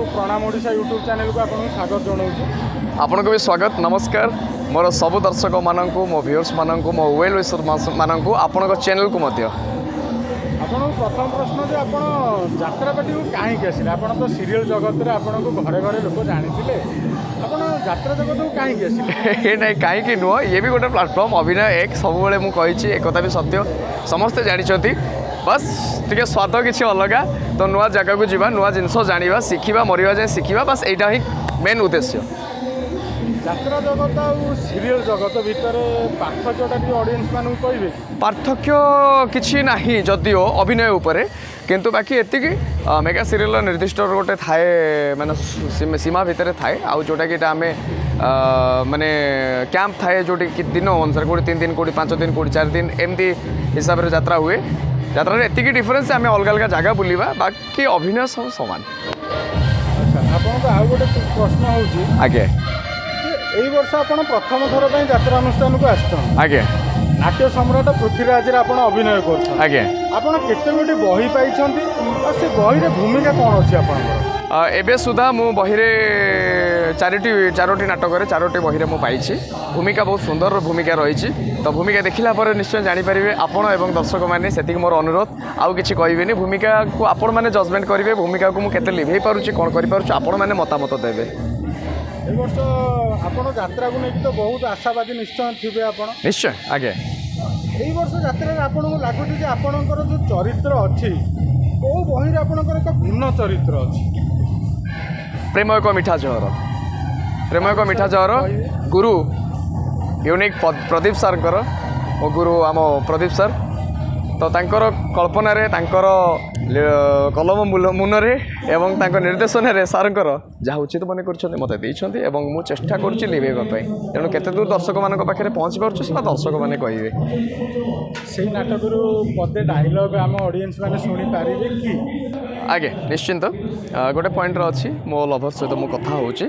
प्रणाम Odisha YouTube channel को आपको स्वागत जनाऊँ। आपन को भी स्वागत नमस्कार मोर सब दर्शक मानक मो व्यूअर्स मानक मो वेल विशर मानक आपण चैनल को मध्य आपन प्रथम प्रश्न जे आपन यात्रापाटी को कहीं आसिले आपन तो सीरियल जगत रे आपन को घरे घरे लोक जानिथिले आपन यात्रा जगत को कहीं आसिले नहीं कहीं नुह ये भी गोटे प्लाटफर्म अभिनय एक सब बेले मु कही एक भी सत्य समस्ते जानी बस टे स्वाद किसी अलग तो नुआ जगह को जीवा नुआ जिनस जाना शिखा मरिया जाए शिखा बस यहाँ ही मेन उद्देश्य। यात्रा जगत और सीरियल जगत भितर पार्थक्यटा ऑडियंस मानू कहे पार्थक्य किसी ना जदिओ अभिनय उपरे किंतु बाकी एति मेगा सीरियल निर्दिष्ट गोटे थाए माने सीमा भितर थाए आउ जोटा कि आम माने कैंप थाए जोटी कि दिन अनुसार कोई 3 दिन कोई 5 दिन कोई 4 दिन एमती हिसाब से यात्रा हुए यात्रा एति डिफरेन्स आम अलग अलग जगह बुलवा बाकी अभिनय सब सामान। अच्छा आपन को आउ गोटे प्रश्न होउची आगे एई वर्ष आपन प्रथम थर पई यात्रा अनुष्ठान को आछन आगे नाट्य सम्राट पृथ्वीराज रे आपन अभिनय करछन आगे आपन केते गोटी बही पाइछंती और से बही रे भूमिका कोन अछि आपन एबे सुधा मु बही रे चारोटी नाटक रे चारोटी बही रे मु पाइछि भूमिका बहुत सुंदर भूमिका रही तो भूमिका देखला पर निश्चय जानि परिबे आपण एवं दर्शक माने सेतिक मोर अनुरोध आउ किछि कहबेनी भूमिका को आपण माने जजमेंट करिवे भूमिका को मु केते लिभेई पारुछि कोन करि पारुछि आपण माने मतामत देबे। ए वर्ष आपण यात्रा को नेकी तो बहुत आशावादी निश्चय थिबे आपण निश्चय आगे एई वर्ष यात्रा रे आपण को लागुछि जे आपणकर जो चरित्र अछि ओ बही रे आपणकर एक भिन्न चरित्र अछि प्रेम एक मीठा जहर प्रेम एक मीठा जहर गुरु यूनिक प्रदीप सार मो गुरु आम प्रदीप सार तो तांकर कल्पना रे तांकर कलम मुनरे एवं तांकर निर्देशन रे सारंकर जहाँ उचित मन कर मत देइछन्ति एवं मु चेष्टा करुच्ची लिभेबा पई तेणु केते दूर दर्शक मानक पाखे पहुँची पारुछु सेटा दर्शक माने कहिबे सेही नाटकरू पदे डायलॉग आम ऑडियंस माने सुनी पारिबे कि आगे निश्चिंत गोटे पॉइंट अच्छी मो लभर सहित मु कथा होची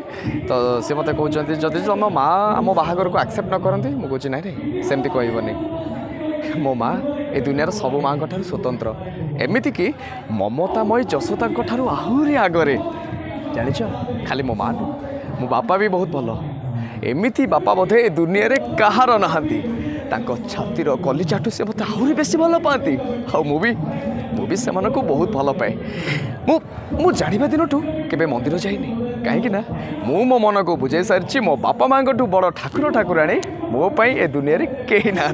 तो सी मत कहते जदि आम माँ आम बाहागर को एक्सेप्ट न करती मुझे ना रे सेमती कहबनी मो माँ ए दुनिया सब माँ स्वतंत्र एमती कि ममतामयी जशोदा आहरी आगरे जान खाली मो माँ मो बापा भी बहुत भल एमती बापा बोधे ए दुनिया रे कहार नहांती छातीर कलिचाटू से मत आहरी बेसी भल पाती भी से बहुत भल पाए मु जाना दिन के मंदिर जाइनी कहीं मो मन को बुझे सारी मो बापा माँ बड़ ठाकुर ठाकुराणी मोपाई ए दुनिया रे कहीं ना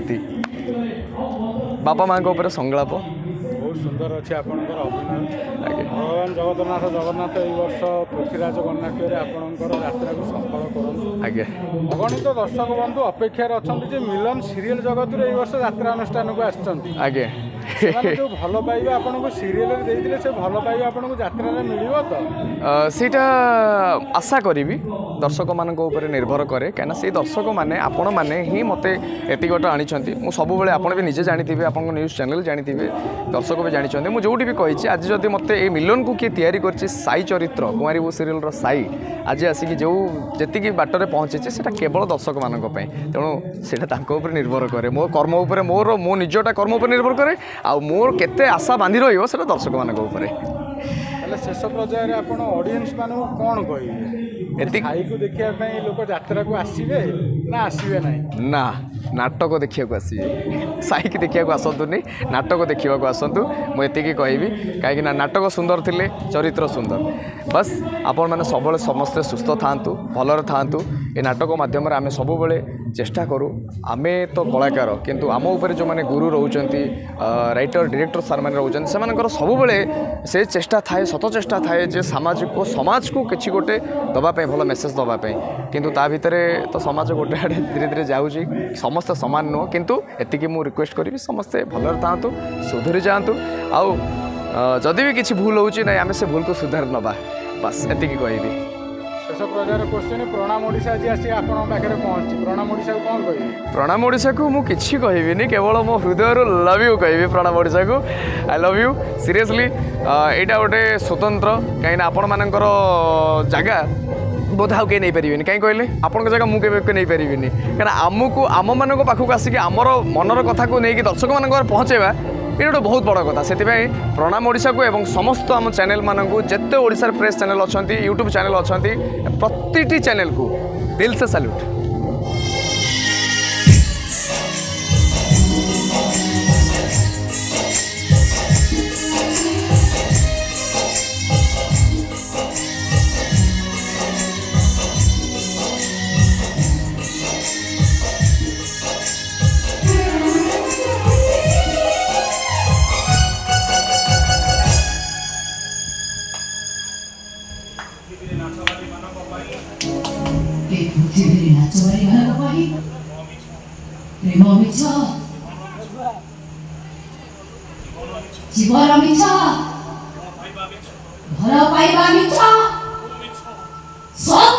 बापा माँ संगलाप बहुत सुंदर अच्छे आपंकर अभिनय भगवान जगन्नाथ जगन्नाथ ए वर्ष पृथ्वीराज गणनाट्य आपंकर यात्रा को सफल करूँ आगे अगणित दर्शक बंधु अपेक्षार अच्छा मिलन सीरियल जगत रे वर्ष यात्रा अनुष्ठान को आगे जो भल पाइबा आपको सीरियल देते से भल पाइबा आपको यात्रा मिल तो सीटा आशा करी दर्शक मान निर्भर कै कहीं से दर्शक मैंने आपण मैंने ही मत एति गोटे आनी सब आप भी निजे जानी आप न्यूज चैनल जानी दर्शक भी जानते मुझे जोटी भी कही आज जब मत ये मिलन को किए तैयारी कर साई चरित्र कुमारी बो सीरियल साई आज आसिक जो जी बाटर पहुँचे से केवल दर्शक मान तेणु से निर्भर कै मो कर्म उपर मोर मो निजटा कर्म उपर निर्भर कै आ मोर केते आशा बांधी रही से दर्शक मान शेष पर्यायर आप ऑडियंस मान कौन कहे खाई को देखा लोक यात्रा को आसवे ना आसवे ना नाटक देखा आसवे साई की देखा आसतुनि नाटक देखा आसतु मुझे कहबी कहीं नाटक सुंदर थिले चरित्र सुंदर बस आपण मैंने सब समस्ते सुस्थ था भलर था ये नाटक मध्यम आम सब चेष्टा करूँ आमे तो कलाकार किंतु आम उपर जो मैंने गुरु रोचंती राइटर डायरेक्टर सार मैंने रोचंती से सब से चेष्टा थाए सत चेष्टा थाए जे सामाजिक समाज को किसी गोटे दवापाई भल मेसेज दवापाई किंतु ता भितर तो समाज गोटे आड़े धीरे धीरे जाऊँगी समस्ते सामान नुह किंतु एतिकी मु रिक्वेस्ट करी समस्ते भलर था सुधरी जातु आउ जदि भी किसी भूल होची ना आम से भूल को सुधार नवा बस एतिकी कहबी शेष पर्यायर क्वेश्चन प्रणाम ओडिशा जी आसी आपन पाखे पहुँची प्रणाम ओडिशा को कौन कह प्रणाम ओडिशा को मु किछि कहबिनी केवल मो हृदय लव यू कहबी प्रणाम ओडिशा को आई लव यू सीरियसली एटा गोटे स्वतंत्र कहीं आपण मानकर जगह बोध आउ कहीं नहीं पारे कहीं कहले आपण जगह मुझे नहीं पारि कहीं आमको आम मान पाखक आसिक आमर मनर कथा को लेकिन दर्शक मान पहुँचेबा ये गोटे बहुत बड़ कथा से प्रणाम ओडिशा को एवं समस्त आम चैनल मानू जिते ओडिशार फ्रेश चैनल अच्छा यूट्यूब चैनल अच्छा प्रति चैनल को दिल से सैल्यूट। पृथ्वी नाचवारी मान प्रेम मिछ जीवन मिछ भल पाइबा मिछ सब